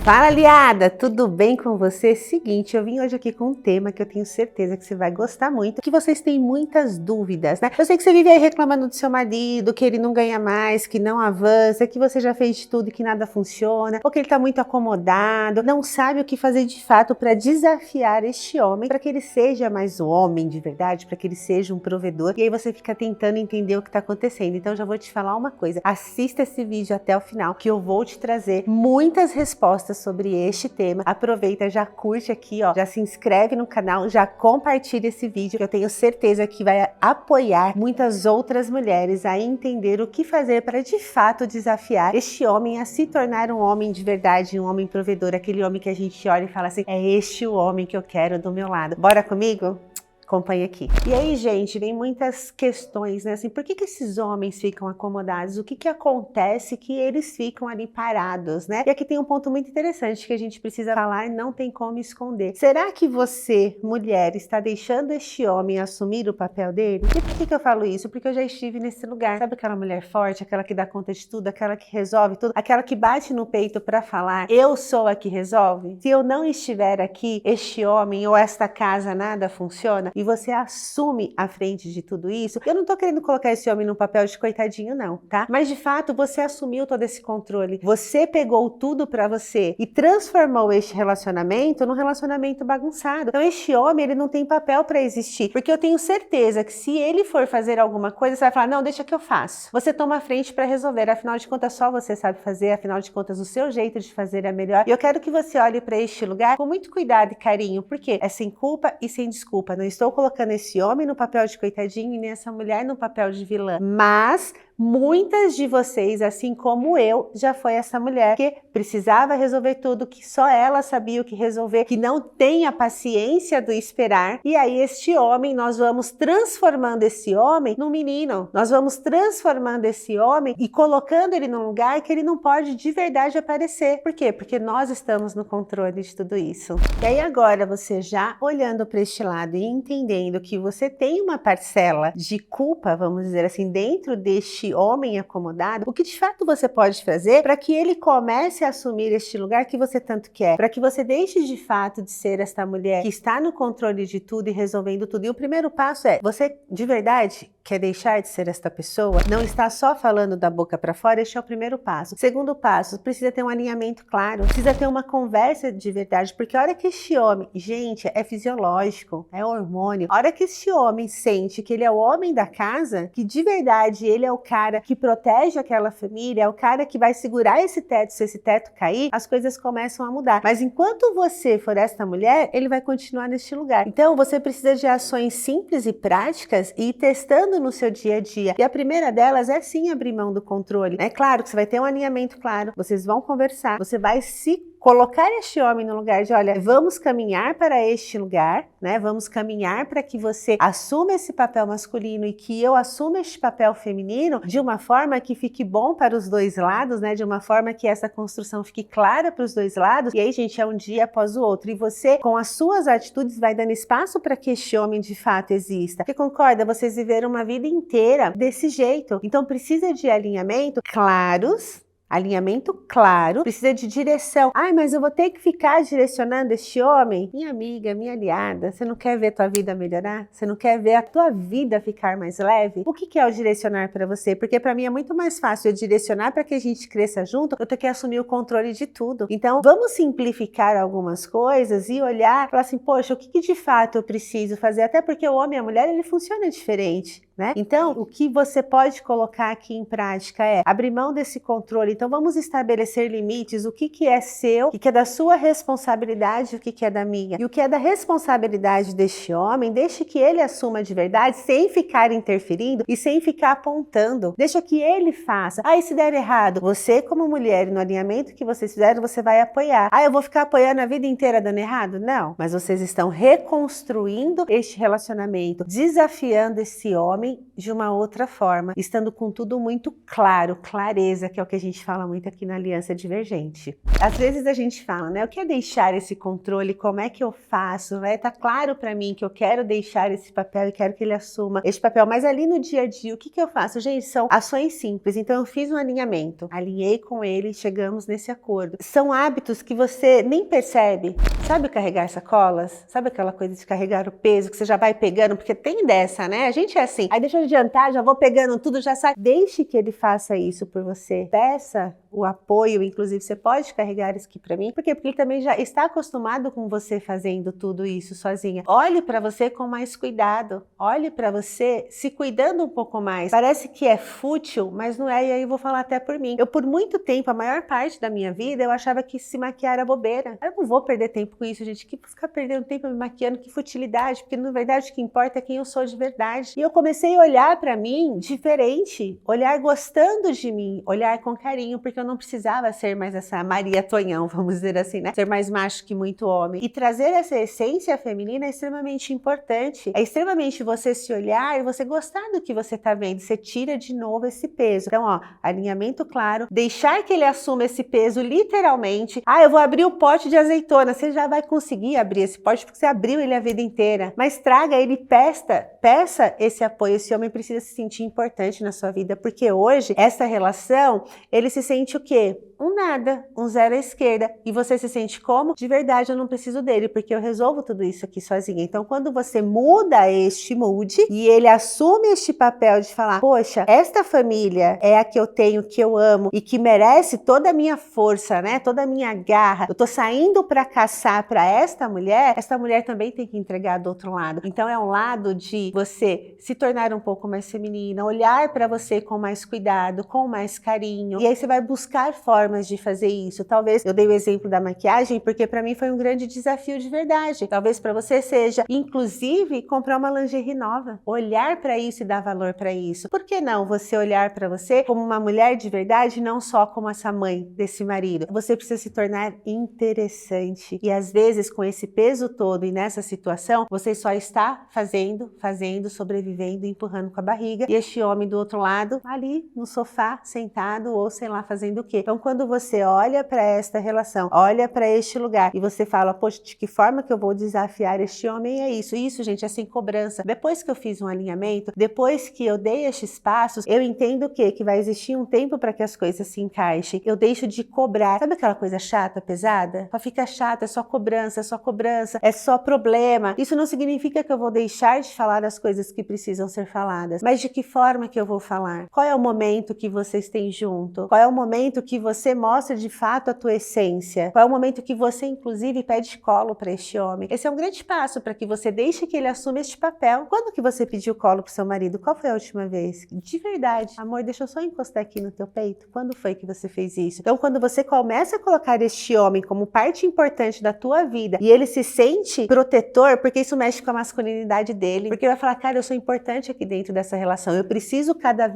Fala, aliada! Tudo bem com você? Seguinte, eu vim hoje aqui com um tema que eu tenho certeza que você vai gostar muito, que vocês têm muitas dúvidas, né? Eu sei que você vive aí reclamando do seu marido, que ele não ganha mais, que não avança, que você já fez de tudo e que nada funciona, ou que ele tá muito acomodado, não sabe o que fazer de fato para desafiar este homem, para que ele seja mais um homem de verdade, para que ele seja um provedor, e aí você fica tentando entender o que tá acontecendo. Então já vou te falar uma coisa, assista esse vídeo até o final, que eu vou te trazer muitas respostas sobre este tema. Aproveita, já curte aqui, ó, já se inscreve no canal, já compartilha esse vídeo, que eu tenho certeza que vai apoiar muitas outras mulheres a entender o que fazer para de fato desafiar este homem a se tornar um homem de verdade, um homem provedor, aquele homem que a gente olha e fala assim, é este o homem que eu quero do meu lado. Bora comigo? Acompanhe aqui. E aí, gente, vem muitas questões, né? Assim, por que esses homens ficam acomodados? O que acontece que eles ficam ali parados, né? E aqui tem um ponto muito interessante que a gente precisa falar e não tem como esconder. Será que você, mulher, está deixando este homem assumir o papel dele? E por que eu falo isso? Porque eu já estive nesse lugar. Sabe aquela mulher forte, aquela que dá conta de tudo, aquela que resolve tudo, aquela que bate no peito para falar, eu sou a que resolve? Se eu não estiver aqui, este homem ou esta casa nada funciona? E você assume à frente de tudo isso. Eu não tô querendo colocar esse homem no papel de coitadinho não, tá? Mas de fato você assumiu todo esse controle. Você pegou tudo pra você e transformou este relacionamento num relacionamento bagunçado. Então este homem, ele não tem papel pra existir. Porque eu tenho certeza que se ele for fazer alguma coisa, você vai falar, não, deixa que eu faço. Você toma a frente pra resolver. Afinal de contas, só você sabe fazer. Afinal de contas, o seu jeito de fazer é melhor. E eu quero que você olhe pra este lugar com muito cuidado e carinho. Porque é sem culpa e sem desculpa. Não estou colocando esse homem no papel de coitadinho e nem essa mulher no papel de vilã. Mas muitas de vocês, assim como eu, já foi essa mulher que precisava resolver tudo, que só ela sabia o que resolver, que não tem a paciência do esperar. E aí este homem, nós vamos transformando esse homem num menino. Nós vamos transformando esse homem e colocando ele num lugar que ele não pode de verdade aparecer. Por quê? Porque nós estamos no controle de tudo isso. E aí agora você já olhando para este lado e entendendo que você tem uma parcela de culpa, vamos dizer assim, dentro deste homem acomodado, o que de fato você pode fazer para que ele comece a assumir este lugar que você tanto quer, para que você deixe de fato de ser esta mulher que está no controle de tudo e resolvendo tudo. E o primeiro passo é, você de verdade quer deixar de ser esta pessoa? Não está só falando da boca para fora, este é o primeiro passo. Segundo passo, precisa ter um alinhamento claro, precisa ter uma conversa de verdade, porque a hora que este homem, gente, é fisiológico, é hormônio, a hora que este homem sente que ele é o homem da casa, que de verdade ele é o cara que protege aquela família, é o cara que vai segurar esse teto, se esse teto cair, as coisas começam a mudar. Mas enquanto você for esta mulher, ele vai continuar neste lugar. Então você precisa de ações simples e práticas e ir testando no seu dia a dia. E a primeira delas é sim abrir mão do controle. É claro que você vai ter um alinhamento claro, vocês vão conversar, você vai se colocar este homem no lugar de, olha, vamos caminhar para este lugar, né? Vamos caminhar para que você assuma esse papel masculino e que eu assuma este papel feminino de uma forma que fique bom para os dois lados, né? De uma forma que essa construção fique clara para os dois lados. E aí, gente, é um dia após o outro. E você, com as suas atitudes, vai dando espaço para que este homem de fato exista. Porque concorda, vocês viveram uma vida inteira desse jeito. Então precisa de alinhamento claros. Alinhamento claro, precisa de direção. Ai, mas eu vou ter que ficar direcionando este homem? Minha amiga, minha aliada, você não quer ver a tua vida melhorar? Você não quer ver a tua vida ficar mais leve? O que é o direcionar para você? Porque para mim é muito mais fácil eu direcionar para que a gente cresça junto, eu ter que assumir o controle de tudo. Então, vamos simplificar algumas coisas e olhar, falar assim, poxa, o que de fato eu preciso fazer? Até porque o homem e a mulher, ele funciona diferente, né? Então, o que você pode colocar aqui em prática é abrir mão desse controle. Então vamos estabelecer limites, o que é seu, o que é da sua responsabilidade, o que é da minha. E o que é da responsabilidade deste homem, deixe que ele assuma de verdade, sem ficar interferindo e sem ficar apontando. Deixa que ele faça. Ah, e se der errado? Você como mulher, no alinhamento que vocês fizeram, você vai apoiar. Ah, eu vou ficar apoiando a vida inteira dando errado? Não. Mas vocês estão reconstruindo este relacionamento, desafiando esse homem homem de uma outra forma, estando com tudo muito claro, clareza, que é o que a gente fala muito aqui na Aliança Divergente. Às vezes a gente fala, né, o que é deixar esse controle, como é que eu faço, vai estar claro para mim que eu quero deixar esse papel e quero que ele assuma esse papel, mas ali no dia a dia, o que eu faço? Gente, são ações simples, então eu fiz um alinhamento, alinhei com ele e chegamos nesse acordo. São hábitos que você nem percebe, sabe carregar sacolas? Sabe aquela coisa de carregar o peso que você já vai pegando, porque tem dessa, né? A gente é assim, aí deixa eu adiantar, já vou pegando tudo, já sai. Deixe que ele faça isso por você, peça o apoio, inclusive você pode carregar isso aqui para mim, por quê? Porque ele também já está acostumado com você fazendo tudo isso sozinha. Olhe para você com mais cuidado, olhe para você se cuidando um pouco mais. Parece que é fútil, mas não é, e aí eu vou falar até por mim. Eu por muito tempo, a maior parte da minha vida, eu achava que se maquiar era bobeira. Eu não vou perder tempo com isso, gente, que ficar perdendo tempo me maquiando, que futilidade, porque na verdade o que importa é quem eu sou de verdade. E eu comecei a olhar para mim diferente, olhar gostando de mim, olhar com carinho, porque eu não precisava ser mais essa Maria Tonhão, vamos dizer assim, né? Ser mais macho que muito homem. E trazer essa essência feminina é extremamente importante. É extremamente você se olhar e você gostar do que você tá vendo. Você tira de novo esse peso. Então, ó, alinhamento claro, deixar que ele assuma esse peso literalmente. Ah, eu vou abrir o pote de azeitona. Você já vai conseguir abrir esse pote porque você abriu ele a vida inteira. Mas traga ele, peça esse apoio. Esse homem precisa se sentir importante na sua vida, porque hoje, essa relação, ele se sente o quê? Um nada, um zero à esquerda. E você se sente como? De verdade, eu não preciso dele, porque eu resolvo tudo isso aqui sozinha. Então, quando você muda este mood e ele assume este papel de falar, poxa, esta família é a que eu tenho, que eu amo e que merece toda a minha força, né? Toda a minha garra. Eu tô saindo para caçar para esta mulher também tem que entregar do outro lado. Então, é um lado de você se tornar um pouco mais feminina, olhar para você com mais cuidado, com mais carinho. E aí você vai buscar formas de fazer isso. Talvez eu dei o exemplo da maquiagem porque para mim foi um grande desafio de verdade. Talvez para você seja, inclusive, comprar uma lingerie nova, olhar para isso e dar valor para isso. Por que não você olhar para você como uma mulher de verdade, não só como essa mãe desse marido? Você precisa se tornar interessante. E às vezes com esse peso todo e nessa situação, você só está fazendo, sobrevivendo, empurrando com a barriga. E este homem do outro lado, ali no sofá, sentado ou sei lá, fazendo o quê? Então, quando você olha para esta relação, olha para este lugar e você fala, poxa, de que forma que eu vou desafiar este homem? É isso. Isso, gente, é sem cobrança. Depois que eu fiz um alinhamento, depois que eu dei estes passos, eu entendo o quê? Que vai existir um tempo para que as coisas se encaixem. Eu deixo de cobrar. Sabe aquela coisa chata, pesada? Só fica chata, é só cobrança, é só problema. Isso não significa que eu vou deixar de falar as coisas que precisam ser faladas, mas de que forma que eu vou falar? Qual é o momento que vocês têm junto? Qual é o momento que você mostra de fato a tua essência? Qual é o momento que você, inclusive, pede colo para este homem? Esse é um grande passo para que você deixe que ele assuma este papel. Quando que você pediu colo pro seu marido? Qual foi a última vez? De verdade. Amor, deixa eu só encostar aqui no teu peito. Quando foi que você fez isso? Então, quando você começa a colocar este homem como parte importante da tua vida e ele se sente protetor, porque isso mexe com a masculinidade dele, porque ele vai falar, cara, eu sou importante aqui dentro dessa relação, eu preciso cada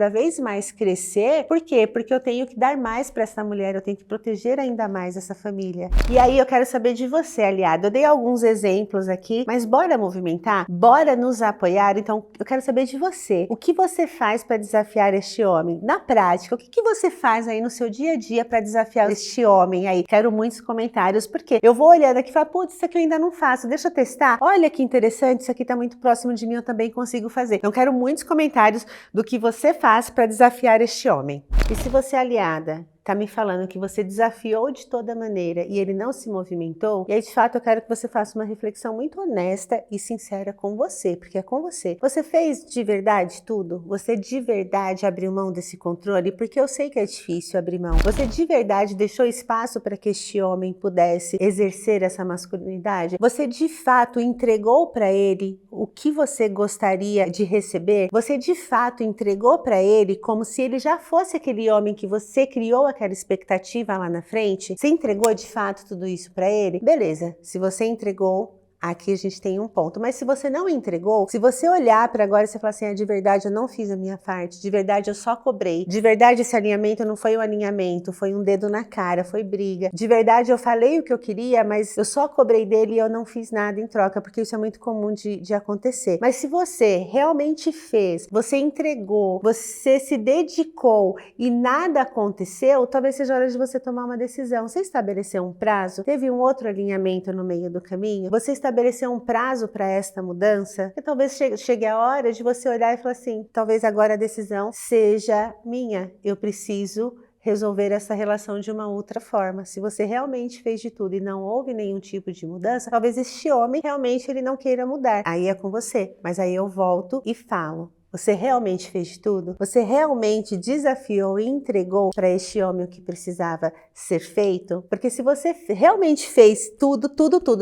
vez mais crescer. Por quê? Porque eu tenho que dar mais para essa mulher, eu tenho que proteger ainda mais essa família. E aí eu quero saber de você, aliado. Eu dei alguns exemplos aqui, mas bora movimentar? Bora nos apoiar? Então, eu quero saber de você. O que você faz para desafiar este homem? Na prática, o que você faz aí no seu dia a dia para desafiar este homem aí? Quero muitos comentários, porque eu vou olhando aqui e falo, putz, isso aqui eu ainda não faço, deixa eu testar. Olha que interessante, isso aqui tá muito próximo de mim, eu também consigo fazer. Então, quero muitos comentários do que você faz para desafiar este homem. E se você é aliada, tá me falando que você desafiou de toda maneira e ele não se movimentou, e aí de fato eu quero que você faça uma reflexão muito honesta e sincera com você, porque é com você. Você fez de verdade tudo? Você de verdade abriu mão desse controle? Porque eu sei que é difícil abrir mão. Você de verdade deixou espaço para que este homem pudesse exercer essa masculinidade? Você de fato entregou para ele o que você gostaria de receber? Você de fato entregou para ele como se ele já fosse aquele homem que você criou aquela expectativa lá na frente? Você entregou de fato tudo isso para ele? Beleza, se você entregou, aqui a gente tem um ponto. Mas se você não entregou, se você olhar para agora e você falar assim, de verdade eu não fiz a minha parte, de verdade eu só cobrei, de verdade esse alinhamento não foi um alinhamento, foi um dedo na cara, foi briga, de verdade eu falei o que eu queria, mas eu só cobrei dele e eu não fiz nada em troca, porque isso é muito comum de acontecer. Mas se você realmente fez, você entregou, você se dedicou e nada aconteceu, talvez seja hora de você tomar uma decisão. Você estabeleceu um prazo? Teve um outro alinhamento no meio do caminho? Você estabeleceu um prazo para esta mudança? E talvez chegue a hora de você olhar e falar assim, talvez agora a decisão seja minha. Eu preciso resolver essa relação de uma outra forma. Se você realmente fez de tudo e não houve nenhum tipo de mudança, talvez este homem realmente ele não queira mudar. Aí é com você. Mas aí eu volto e falo. Você realmente fez de tudo? Você realmente desafiou e entregou para este homem o que precisava ser feito? Porque se você realmente fez tudo,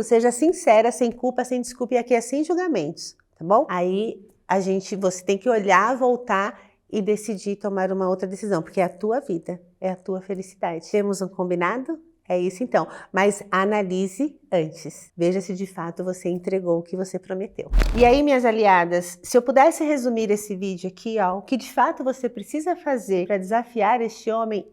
seja sincera, sem culpa, sem desculpa, e aqui é sem julgamentos, tá bom? Aí você tem que olhar, voltar e decidir tomar uma outra decisão, porque é a tua vida, é a tua felicidade. Temos um combinado? É isso então, mas analise antes. Veja se de fato você entregou o que você prometeu. E aí, minhas aliadas, se eu pudesse resumir esse vídeo aqui, o que de fato você precisa fazer para desafiar este homem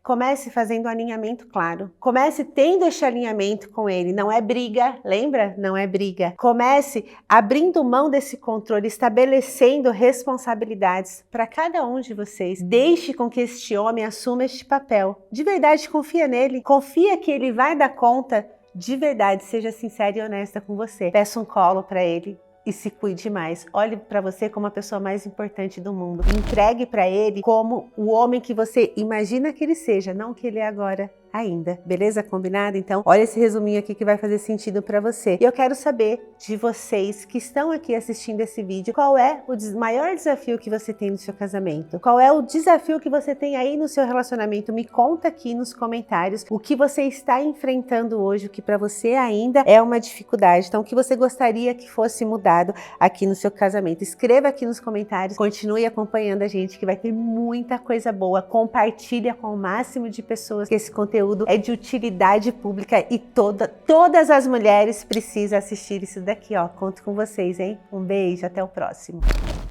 comece fazendo um alinhamento claro. Comece tendo este alinhamento com ele. Não é briga, lembra? Não é briga. Comece abrindo mão desse controle, estabelecendo responsabilidades para cada um de vocês. Deixe com que este homem assuma este papel. De verdade, confia nele. Confia que ele vai dar conta. De verdade, seja sincera e honesta com você. Peça um colo para ele e se cuide mais. Olhe para você como a pessoa mais importante do mundo. Entregue para ele como o homem que você imagina que ele seja, não que ele é agora ainda. Beleza? Combinado? Então, olha esse resuminho aqui que vai fazer sentido para você. E eu quero saber de vocês que estão aqui assistindo esse vídeo, qual é o maior desafio que você tem no seu casamento? Qual é o desafio que você tem aí no seu relacionamento? Me conta aqui nos comentários o que você está enfrentando hoje, o que para você ainda é uma dificuldade. Então, o que você gostaria que fosse mudado aqui no seu casamento? Escreva aqui nos comentários, continue acompanhando a gente que vai ter muita coisa boa. Compartilha com o máximo de pessoas que esse conteúdo é de utilidade pública e todas as mulheres precisam assistir isso daqui, Conto com vocês, hein? Um beijo, até o próximo.